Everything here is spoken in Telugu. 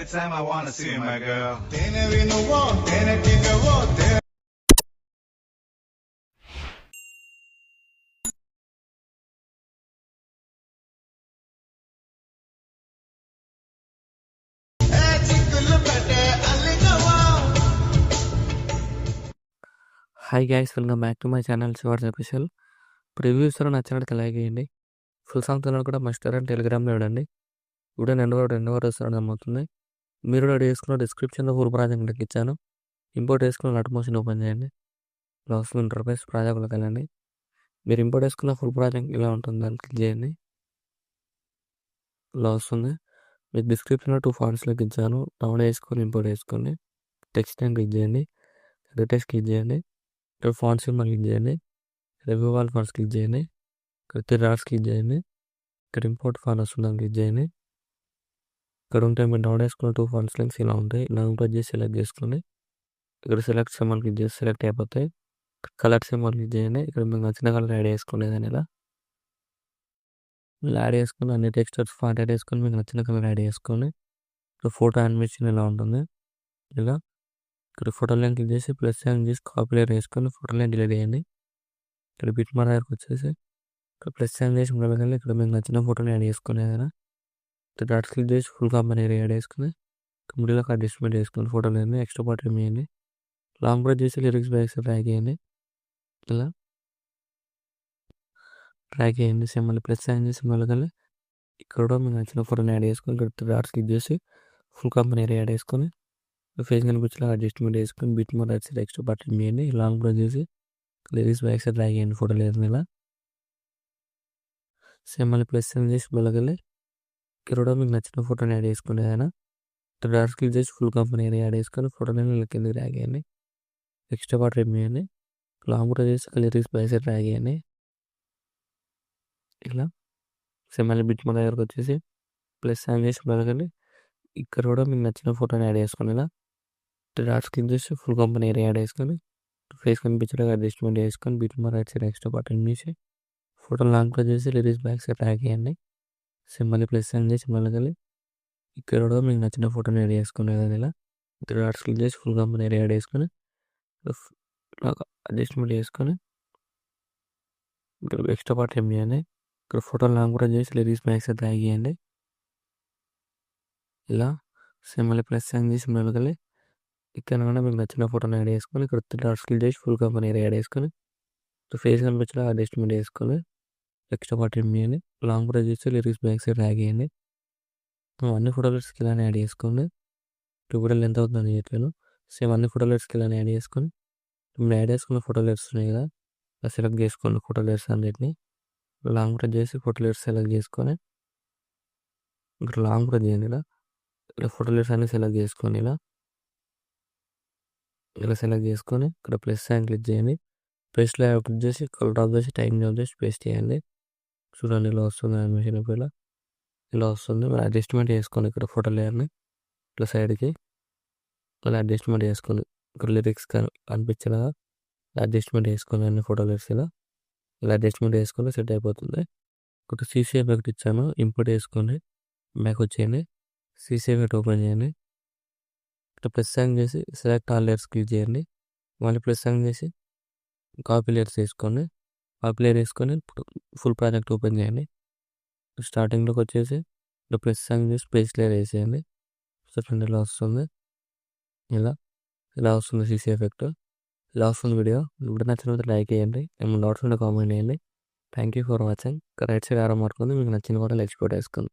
every time I wanna see my girl. Hi guys, welcome back to my channel Shivarj official. Previews నచ్చినట్టు లైక్ చేయండి. ఫుల్ సాంగ్ తెలియదు కూడా మస్టర్ అని టెలిగ్రామ్లో చూడండి. వీడియో రెండవ రోజు అర్థమవుతుంది. మీరు రెడీ చేసుకున్న డిస్క్రిప్షన్లో ఫుల్ ప్రాజెక్ట్ లింక్ ఇచ్చాను. ఇంపోర్ట్ చేసుకున్న నట్ మోషన్ ఓపెన్ చేయండి. ఇలా వస్తుంది ఇంటర్ఫేస్. ప్రాజెక్ట్లోకి వెళ్ళండి. మీరు ఇంపోర్ట్ చేసుకున్న ఫుల్ ప్రాజెక్ట్ ఇలా ఉంటుంది, దాన్ని క్లిక్ చేయండి. ఇలా వస్తుంది. మీకు డిస్క్రిప్షన్లో 2 ఫాంట్స్ లింక్ ఇచ్చాను. డౌన్లోడ్ చేసుకొని ఇంపోర్ట్ చేసుకోండి. టెక్స్ట్ అని క్లిక్ చేయండి. రిటెక్స్ట్ క్లిక్ చేయండి. ఇక్కడ ఫాంట్స్ క్లిక్ చేయండి. రివ్యూ ఆల్ ఫాంట్స్ క్లిక్ చేయండి. ఇక్కడ 3 డాట్స్ క్లిక్ చేయండి. ఇక్కడ ఇంపోర్ట్ ఫాంట్ వస్తుందని క్లిక్ చేయండి. ఇక్కడ ఉంటే మీరు డౌన్ చేసుకున్న 2 ఫాంట్స్ లింక్స్ ఇలా ఉంటాయి. ఇలా ఇంపోర్ట్ చేసి సెలెక్ట్ చేసుకోండి. ఇక్కడ సెలెక్ట్ సింబల్ క్లిక్ చేసి సెలెక్ట్ అయిపోతాయి. కలర్ సింబల్ క్లిక్ చేయండి. ఇక్కడ మీకు నచ్చిన కలర్ యాడ్ చేసుకోండి. దాని ఇలా యాడ్ చేసుకుని అన్ని టెక్స్చర్స్ ఫాంట్ యాడ్ చేసుకొని మీకు నచ్చిన కలర్ యాడ్ చేసుకోండి. ఇక్కడ ఫోటో యానిమేషన్ ఇలా ఉంటుంది. ఇలా ఇక్కడ ఫోటో లైన్ క్లిక్ చేసి ప్లస్ సైన్ చేసి కాపీ లేయర్ వేసుకొని ఫోటో లైన్ డిలీట్ చేయండి. ఇక్కడ బిట్ మార్కర్కి వచ్చేసి ఇక్కడ ప్లస్ సైన్ చేసి వెళ్ళి ఇక్కడ మీకు నచ్చిన ఫోటోని యాడ్ చేసుకుని ఏదైనా ఇక్కడ డాట్స్ క్లిక్ చేసి ఫుల్ కంపెనీ యాడ్ చేసుకుని మిడిల్లో అడ్జస్ట్మెంట్ చేసుకుని ఫోటో లైన్ ఎక్స్ట్రా పార్ట్ వేయండి. లాంగ్ ప్రెస్ చేసి లిరిక్స్ బ్యాక్స్ ట్రాక్ చేయండి. ఇలా ట్రాక్ చేయండి. మళ్ళీ ప్లస్ సైన్ చేసి వెళ్ళి ఇక్కడ మీకు నచ్చిన ఫోటోని యాడ్ చేసుకొని ఇక్కడ డాట్స్ క్లిక్ చేసి ఫుల్ కంపెనీ యాడ్ చేసుకొని ఫేస్ కనిపించేలా అడ్జస్ట్మెంట్ చేసుకొని bit more right side extra part చేయండి. లాంగ్ ప్రెస్ చేసి లిరిక్స్ బ్యాక్ సైడ్ ట్రాక్ చేయండి ఫోటో లేదు ఇలా. మళ్ళీ ప్లస్ సైన్ చేసి వెళ్ళగలి ఇక్కడ మీకు నచ్చిన ఫోటోని యాడ్ చేసుకుని ఏదైనా డాట్స్ క్లిక్ చేసి ఫుల్ కంపెనీ యాడ్ చేసుకొని ఫోటో నేను కిందకి ట్రాక్ చేయండి. ఎక్స్ట్రా పార్ట్ చేయండి. లాంగ్ ప్రెస్ చేసి లిరిక్స్ బ్యాక్ సైడ్ ట్రాక్ చేయండి ఇలా. మళ్ళీ బిట్ మోర్ దగ్గరకు వచ్చేసి ప్లస్ సైన్ చేసి వెళ్ళగలి ఇక్కడ కూడా మీకు నచ్చిన ఫోటోని యాడ్ చేసుకుని ఇలా డాట్స్ క్లిక్ చేసి ఫుల్ కంపెనీ యాడ్ చేసుకొని ఫేస్ కనిపించేలాగా అడ్జస్ట్మెంట్ చేసుకొని bit more right side extra part చేసి ఫోటో లాంగ్ ప్రెస్ చేసి లిరిక్స్ బ్యాక్ సైడ్ ట్రాక్ చేయండి. మళ్ళీ ప్లస్ సైన్ చేసి వెళ్ళగలి ఇక్కడ కూడా మీకు నచ్చిన ఫోటోని యాడ్ చేసుకునే కదా ఇలా డాట్స్ క్లిక్ చేసి ఫుల్ కంపెనీ యాడ్ చేసుకొని అడ్జస్ట్మెంట్ చేసుకొని ఇక్కడ ఎక్స్ట్రా పార్ట్ చేయండి. ఇక్కడ ఫోటో లాంగ్ ప్రెస్ చేసి లిరిక్స్ బ్యాక్ సైడ్ ట్రాక్ చేయండి ఇలా. మళ్ళీ ప్లస్ సైన్ చేసి వెళ్ళగలి ఇక్కడ కూడా మీకు నచ్చిన ఫోటోని యాడ్ చేసుకొని ఇక్కడ డాట్స్ క్లిక్ చేసి ఫుల్ కంపెనీ యాడ్ చేసుకొని ఫేస్ కనిపించేలా అడ్జస్ట్మెంట్ చేసుకొని ఎక్స్ట్రా పార్ట్ చేయండి. లాంగ్ ప్రెస్ చేసి లిరిక్స్ బ్యాక్ సైడ్ ట్రాక్ చేయండి. అన్ని ఫోటోలెట్స్కి ఇలా యాడ్ చేసుకోండి. ట్యూబుల్ ఎంత అవుతుందని చెప్పాను. అన్ని ఫోటోలెట్స్కి ఇలా యాడ్ చేసుకొని మీరు యాడ్ చేసుకున్న ఫోటోలెట్స్ ఉన్నాయి కదా సెలెక్ట్ చేసుకోండి. ఫోటోలెట్స్ అన్నిటిని లాంగ్ ప్రెస్ చేసి ఫోటోలెట్స్ సెలెక్ట్ చేసుకొని ఇక్కడ లాంగ్ ప్రెస్ చేయండి ఇలా ఫోటోలెట్స్ అన్ని సెలెక్ట్ చేసుకొని ఇలా సెలెక్ట్ చేసుకొని ఇక్కడ ప్లస్ సైన్ క్లిక్ చేయండి. పేస్ట్లో క్లిక్ చేసి కలర్ ఆఫ్ చేసి టైం జాబ్ చేసి పేస్ట్ చేయండి. చూడండి ఇలా వస్తుంది యానిమేషన్ ఇలా వస్తుంది. మీరు అడ్జస్ట్మెంట్ చేసుకోండి. ఇక్కడ ఫోటో లేయర్ని ఇట్లా సైడ్కి ఇలా అడ్జస్ట్మెంట్ చేసుకోండి. ఇక్కడ లిరిక్స్ అనిపించేలాగా అడ్జస్ట్మెంట్ చేసుకోండి. అన్ని ఫోటో లేయర్స్ ఇలా అడ్జస్ట్మెంట్ చేసుకొని సెట్ అయిపోతుంది. ఒక సీసీ ఎఫెక్ట్ ఇచ్చాను, ఇంపోర్ట్ చేసుకోండి. బ్యాక్ వచ్చేయండి. సీసీ ఎఫెక్ట్ ఓపెన్ చేయండి. ఇక్కడ ప్లస్ సైన్ చేసి సెలెక్ట్ ఆల్ లేయర్స్ క్లిక్ చేయండి. మళ్ళీ ప్లస్ సైన్ చేసి కాపీ లేయర్స్ వేసుకోండి. కాపీ లేయర్ వేసుకొని ఫుల్ ప్రాజెక్ట్ ఓపెన్ చేయండి. స్టార్టింగ్లోకి వచ్చేసి ఇక్కడ ప్లస్ సైన్ చేసి పేస్ట్ లేయర్ వేసేయండి. చూడండి ఇలా వస్తుంది. ఇలా వస్తుంది సీసీ ఎఫెక్ట్. ఇలా వస్తుంది వీడియో. ఇప్పుడు నచ్చిన లైక్ చేయండి. ఏమైనా డౌట్స్ ఉంటే కామెంట్ చేయండి. Thank you for watching. Right side ఆరో మార్క్ ఉంది, మీకు నచ్చిన కూడా ఎక్స్పోర్ట్ వేసుకోండి.